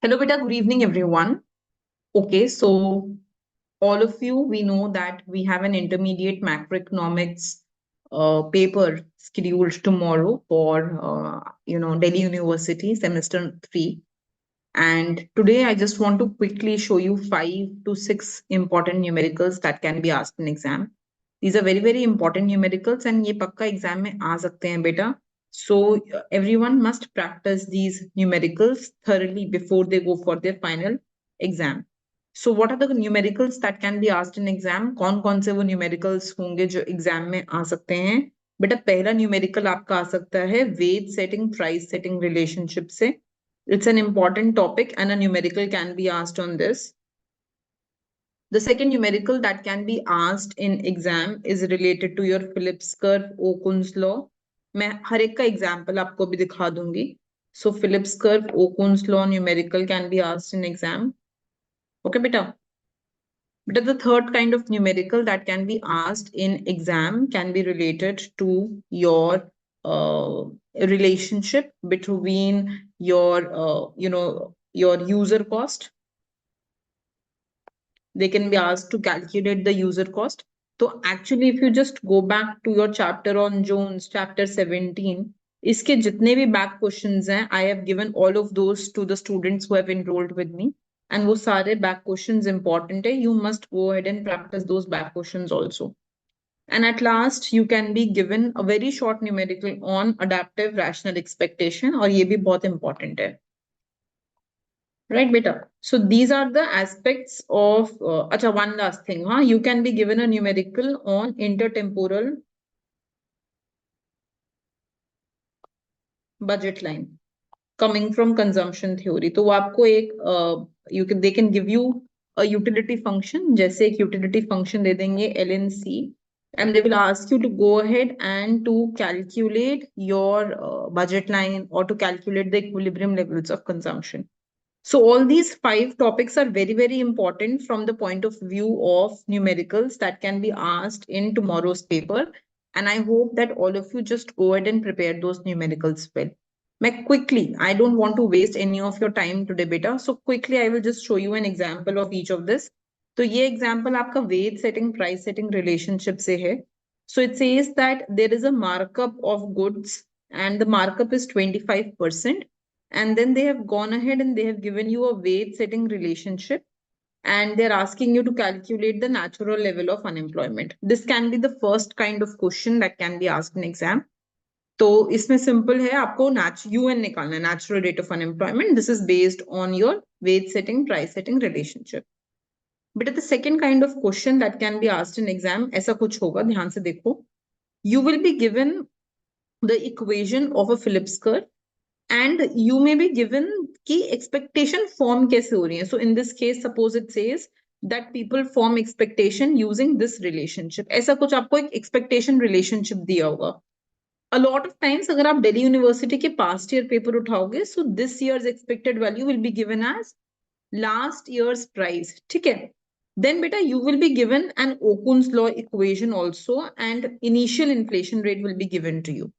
Hello, beta. Good evening, everyone. Okay, so all of you, we know that we have an intermediate macroeconomics paper scheduled tomorrow for Delhi University semester 3. And today I just want to quickly show you 5 to 6 important numericals that can be asked in exam. These are very, very important numericals and ये पक्का exam में आ सकते हैं बेटा. So everyone must practice these numericals thoroughly before they go for their final exam. So what are the numericals that can be asked in exam? कौन से वो numericals होंगे जो exam में आ सकते हैं? बेटा पहला numerical आपका आ सकता है wage setting, price setting relationship से. It's an important topic and a numerical can be asked on this. The second numerical that can be asked in exam is related to your Phillips curve, Okun's law. मैं हर एक का example आपको भी दिखा दूंगी. So Phillips curve, Okun's law numerical can be asked in exam. Okay, beta. But the third kind of numerical that can be asked in exam can be related to your relationship between your your user cost. They can be asked to calculate the user cost. So actually, if you just go back to your chapter on Jones, chapter 17, इसके जितने भी back questions हैं, I have given all of those to the students who have enrolled with me. And वो सारे back questions important है. You must go ahead and practice those back questions also. And at last, you can be given a very short numerical on adaptive rational expectation, और ये भी बहुत important है. Right, beta. So these are the aspects of, one last thing, you can be given a numerical on intertemporal budget line coming from consumption theory. तो वो आपको एक, they can give you a utility function, जैसे एक utility function दे देंगे LNC, and they will ask you to go ahead and to calculate your budget line or to calculate the equilibrium levels of consumption. So all these 5 topics are very, very important from the point of view of numericals that can be asked in tomorrow's paper. And I hope that all of you just go ahead and prepare those numericals well. Quickly, I don't want to waste any of your time today, beta. So quickly, I will just show you an example of each of this. So ये example आपका wage setting, price setting relationship से है. So it says that there is a markup of goods and the markup is 25%. And then they have gone ahead and they have given you a wage setting relationship and they're asking you to calculate the natural level of unemployment. This can be the first kind of question that can be asked in exam. तो इसमें simple है आपको UN निकालना है, natural rate of unemployment. This is based on your wage setting, price setting relationship. But the second kind of question that can be asked in exam, ऐसा कुछ होगा, ध्यान से देखो. You will be given the equation of a Phillips curve. And you may be given कि expectation form कैसे हो रही है. So in this case, suppose it says that people form expectation using this relationship. ऐसा कुछ आपको एक expectation relationship दिया होगा. A lot of times अगर आप Delhi University के past year paper उठाओगे, so this year's expected value will be given as last year's price. ठीक है? Then beta, you will be given an Okun's law equation also and initial inflation rate will be given to you.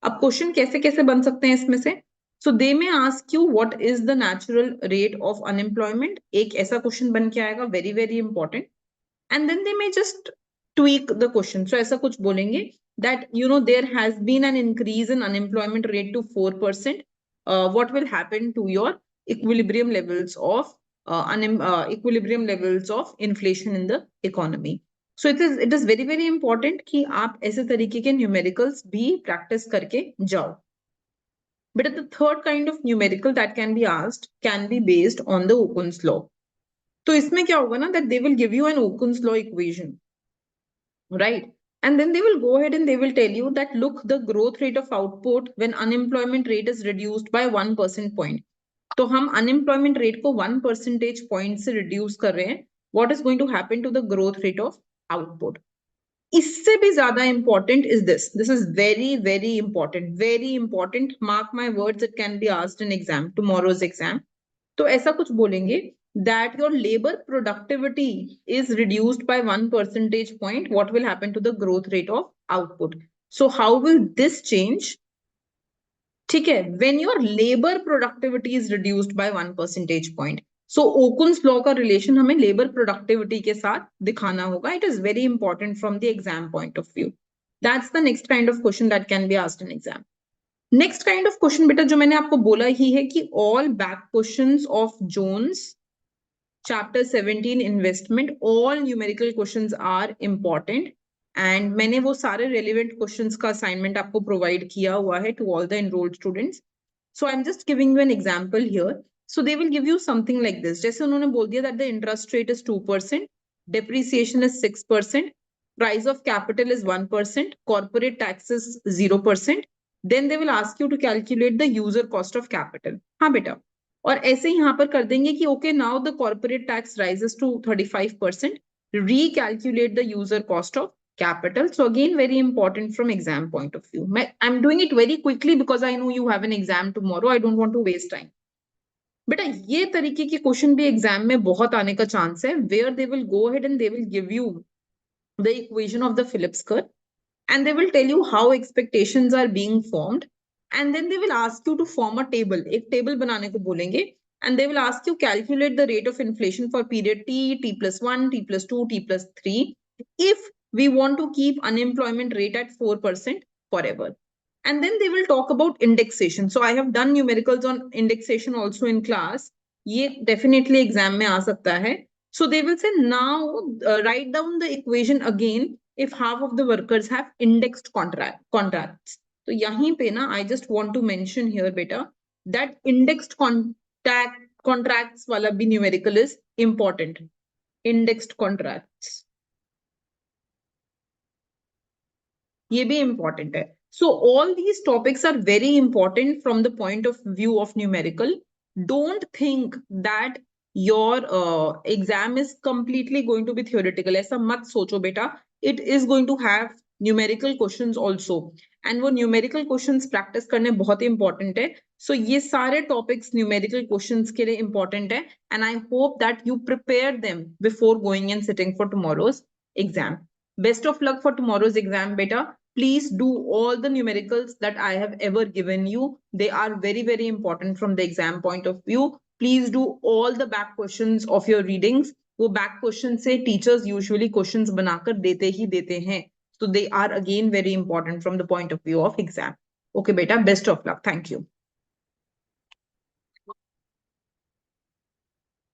अब question कैसे कैसे बन सकते हैं इसमें से. So they may ask you what is the natural rate of unemployment. एक ऐसा क्वेश्चन बन के आएगा, very very important. And then they may just tweak the question. So ऐसा कुछ बोलेंगे that there has been an increase in unemployment rate to 4%. What will happen to your equilibrium levels of equilibrium levels of inflation in the economy. So it is very very important कि आप ऐसे तरीके के numericals भी practice करके जाओ. But the third kind of numerical that can be asked can be based on the Okun's law. तो इसमें क्या होगा ना, that they will give you an Okun's law equation, right? And then they will go ahead and they will tell you that look, the growth rate of output when unemployment rate is reduced by 1% point. तो हम unemployment rate को 1 percentage point से reduce कर रहे हैं. What is going to happen to the growth rate of output? इससे भी ज्यादा important is this. This is very very important, very important. Mark my words, it can be asked in exam, tomorrow's exam. तो ऐसा कुछ बोलेंगे that your labor productivity is reduced by 1 percentage point. What will happen to the growth rate of output? So how will this change? ठीक है, when your labor productivity is reduced by 1 percentage point. So Okun's law का relation हमें labor productivity के साथ दिखाना होगा. It is very important from the exam point of view. That's the next kind of question that can be asked in exam. Next kind of question बेटा जो मैंने आपको बोला ही है कि all back questions of Jones chapter 17 investment, all numerical questions are important. And मैंने वो सारे relevant questions का assignment आपको provide किया हुआ है to all the enrolled students. So I'm just giving you an example here. So they will give you something like this. जैसे उन्होंने बोल दिया that the interest rate is 2%, depreciation is 6%, price of capital is 1%, corporate tax is 0%. Then they will ask you to calculate the user cost of capital. हाँ बेटा. और ऐसे ही यहाँ पर कर देंगे कि okay, now the corporate tax rises to 35%. Recalculate the user cost of capital. So again, very important from exam point of view. I'm doing it very quickly because I know you have an exam tomorrow. I don't want to waste time. बेटा ये तरीके के question भी exam में बहुत आने का chance है, where they will go ahead and they will give you the equation of the Phillips curve and they will tell you how expectations are being formed and then they will ask you to form a table. एक table बनाने को बोलेंगे and they will ask you calculate the rate of inflation for period T, T plus 1, T plus 2, T plus 3 if we want to keep unemployment rate at 4% forever. And then they will talk about indexation. So I have done numericals on indexation also in class. ये definitely exam में आ सकता है. So they will say now write down the equation again if half of the workers have indexed contracts. तो यहीं पे ना I just want to mention here बेटा that indexed contracts वाला भी numerical is important. Indexed contracts. ये भी important है. So all these topics are very important from the point of view of numerical. Don't think that your exam is completely going to be theoretical. ऐसा मत सोचो बेटा. It is going to have numerical questions also. And वो numerical questions practice करने बहुत important है. So ये सारे topics numerical questions के लिए important है. And I hope that you prepare them before going and sitting for tomorrow's exam. Best of luck for tomorrow's exam, beta. Please do all the numericals that I have ever given you. They are very, very important from the exam point of view. Please do all the back questions of your readings. वो back questions से teachers usually questions बनाकर देते ही देते हैं. So they are again very important from the point of view of exam. Okay, beta, best of luck. Thank you.